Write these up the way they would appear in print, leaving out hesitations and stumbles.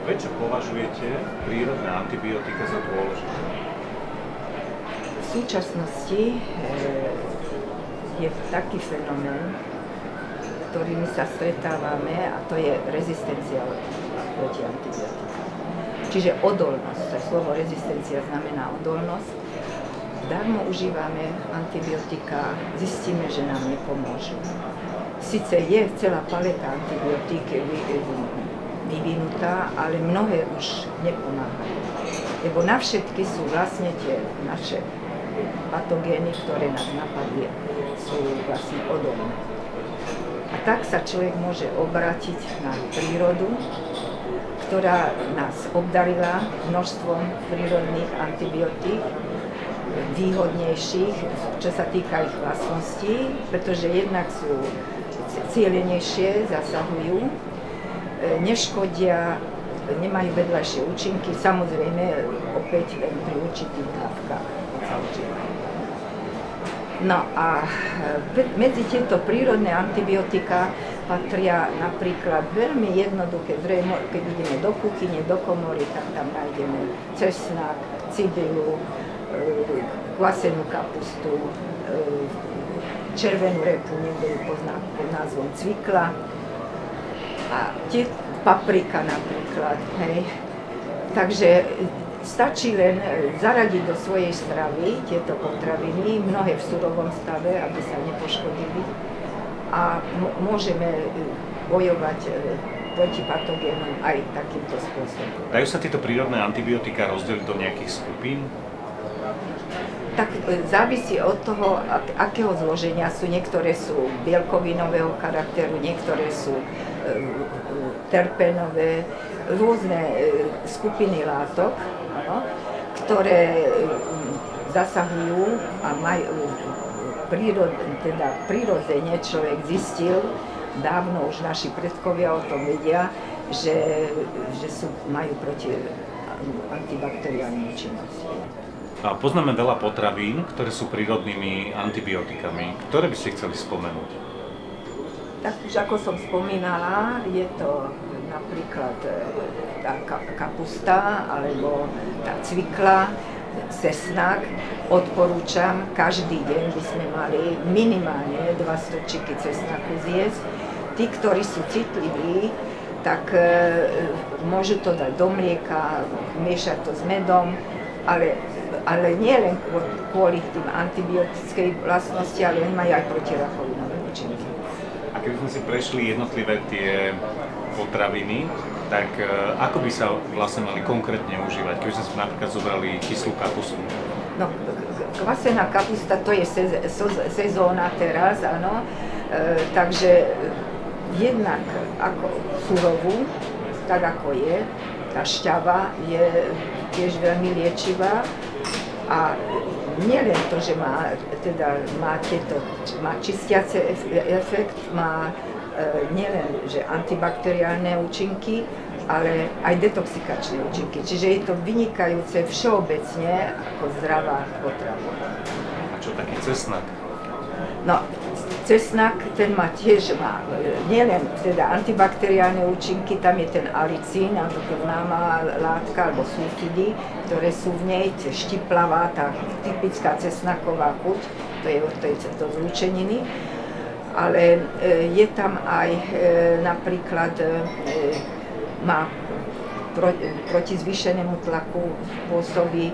Prečo považujete prírodné antibiotika za dôležité? V súčasnosti je taký fenomén, ktorými sa stretávame, a to je rezistencia proti antibiotika. Čiže odolnosť, to slovo rezistencia znamená odolnosť. Darmo užívame antibiotika, zistíme, že nám nepomôžu. Sice je celá paleta antibiotík vyvinutá, ale mnohé už nepomáhajú. Lebo na všetky sú vlastne tie naše patogény, ktoré nás napadli, sú vlastne odolné. A tak sa človek môže obrátiť na prírodu, ktorá nás obdarila množstvom prírodných antibiotík, výhodnejších, čo sa týka ich vlastností, pretože jednak sú cielenejšie, zasahujú, neškodia, nemajú vedľajšie účinky, samozrejme opäť len pri určitých dávkach. No a medzi tieto prírodné antibiotika patria napríklad veľmi jednoduché, keď ideme do kuchyne, do komory, tak tam nájdeme cesnak, cibylu, kvasenú kapustu, červenú repu, niekto ju pozná pod názvom cvikla, a paprika napríklad, hej. Takže stačí len zaradiť do svojej stravy tieto potraviny, mnohé v surovom stave, aby sa nepoškodili, a môžeme bojovať proti patogénom aj takýmto spôsobom. Dajú sa tieto prírodné antibiotika rozdeliť do nejakých skupín? Tak závisí od toho, akého zloženia sú. Niektoré sú bielkovinového charakteru, niektoré sú terpénové, rôzne skupiny látok, ktoré zasahujú a majú prirodzene človek zistil, dávno už naši predkovia o tom vedia, že majú proti antibakteriálnu účinnosť. A poznáme veľa potravín, ktoré sú prírodnými antibiotikami. Ktoré by ste chceli spomenúť? Tak už ako som spomínala, je to napríklad tá kapusta alebo tá cvikla, cesnak. Odporúčam, každý deň by sme mali minimálne 2 strčiky cesnaku zjesť. Tí, ktorí sú citliví, tak môžu to dať do mlieka, miešať to s medom, ale nie len kvôli tým antibiotickej vlastnosti, ale majú aj protirakovinové účinky. A keby sme si prešli jednotlivé tie potraviny, tak ako by sa vlastne mali konkrétne užívať? Keby sme si napríklad zobrali kyslú kapustu. No, kvasená kapusta, to je sezóna teraz, áno. Takže jednak ako surovú, tak ako je, tá šťava je tiež veľmi liečivá. A nie len to, že má čistiace efekt, má nielen že antibakteriálne účinky, ale aj detoxikačné účinky. Čiže je to vynikajúce všeobecne ako zdravá potrava. A čo taký cesnak? No, cesnak, ten tiež má nielen antibakteriálne účinky, tam je ten alicín, a to známa látka, alebo sulfidy, ktoré sú v nej, štiplavá, tá typická cesnaková chuť, to je to zlúčeniny. Ale je tam aj napríklad, má proti zvýšenému tlaku pôsobí,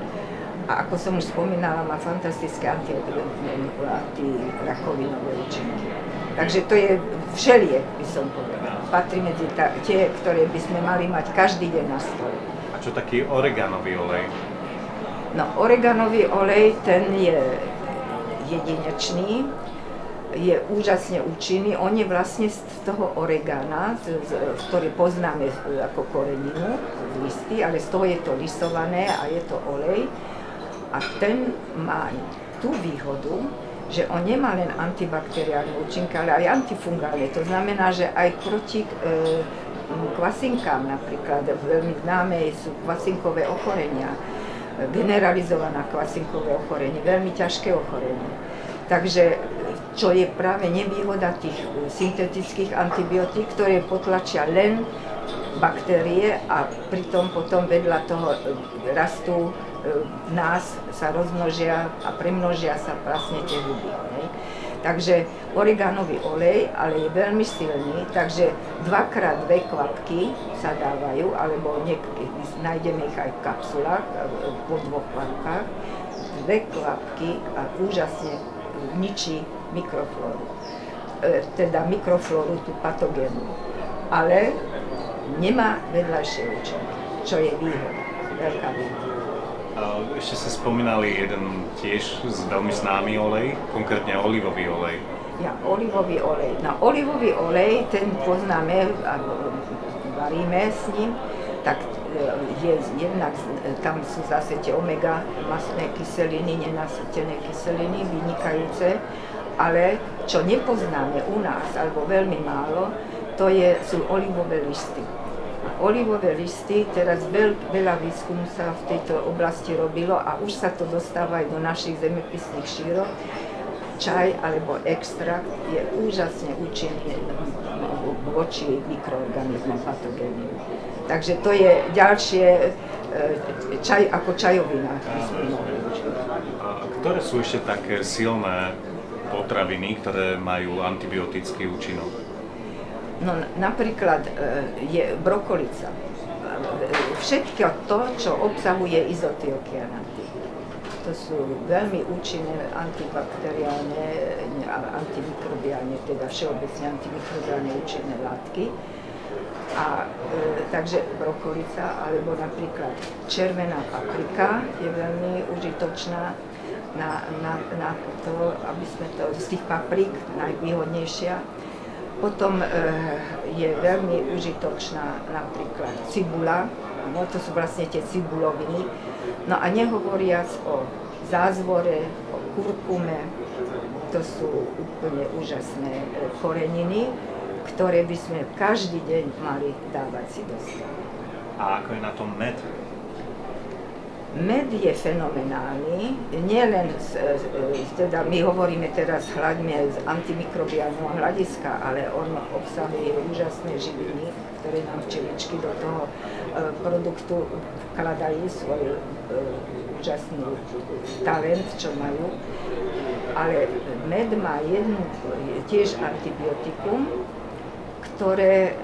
a ako som už spomínala, má fantastické antirakovinové účinky. Takže to je všeliek, by som povedala. Patrí medzi tie, ktoré by sme mali mať každý deň na stole. A čo taký oreganový olej? No, oreganový olej, ten je jedinečný, je úžasne účinný. On je vlastne z toho oregana, ktorý poznáme ako koreninu, listy, ale z toho je to lisované a je to olej. A ten má tú výhodu, že on nemá len antibakteriálne účinky, ale aj antifungálne. To znamená, že aj proti kvasinkám napríklad, veľmi známe sú kvasinkové ochorenia, generalizovaná kvasinkové ochorenie, veľmi ťažké ochorenie. Takže čo je práve nevýhoda tých syntetických antibiotík, ktoré potlačia len baktérie a pritom potom vedľa toho rastú v nás, sa rozmnožia a premnožia sa vlastne tie huby. Takže oregánový olej, ale je veľmi silný, takže 2x2 kvapky sa dávajú, alebo nájdeme ich aj v kapsulách, po 2 kvapkách. 2 kvapky a úžasne ničí mikroflóru. Teda mikroflóru, tú patogénu. Ale nemá vedľajšie účinky, čo je výhoda, veľká výhoda. Ešte ste spomínali jeden tiež veľmi známy olej, konkrétne olivový olej. Ja, olivový olej. No, olivový olej, ten poznáme a varíme s ním, tak jednak tam sú zase tie omega masné kyseliny, nenasýtené kyseliny, vynikajúce, ale čo nepoznáme u nás, alebo veľmi málo, sú olivové listy. Olivové listy, teraz veľa výskumu sa v tejto oblasti robilo a už sa to dostáva aj do našich zemepisných šírok. Čaj alebo extrakt je úžasne účinný voči mikroorganizmom patogénnym. Takže to je ďalšie čaj ako čajovina. Ktoré sú ešte také silné potraviny, ktoré majú antibiotický účinok? No napríklad je brokolica. Všetko to, čo obsahuje izotiokianaty. To sú veľmi účinné antibakteriálne a antimikrobiálne, teda všeobecne antimikrobiálne účinné látky. A takže brokolica, alebo napríklad červená paprika je veľmi užitočná na to, aby sme to z tých paprík najvýhodnejšia. Potom je veľmi užitočná napríklad cibula, no to sú vlastne tie cibuloviny. No a nehovoriac o zázvore, o kurkume, to sú úplne úžasné koreniny, ktoré by sme každý deň mali dávať si do stravy. A ako je na tom med? Med je fenomenálny, nielen teda my hovoríme teraz hľadne z antimikrobiálneho hľadiska, ale on obsahuje úžasné živiny, ktoré nám včeličky do toho produktu vkladajú svoj úžasný talent, čo majú. Ale med má tiež antibiotikum, ktoré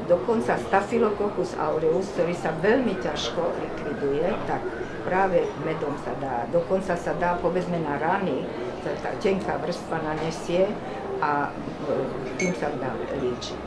dokonca Staphylococcus aureus, ktorý sa veľmi ťažko likviduje, tak práve medom sa dá. Dokonca sa dá, povedzme, na rany, tá tenká vrstva nanesie a tým sa dá liečiť.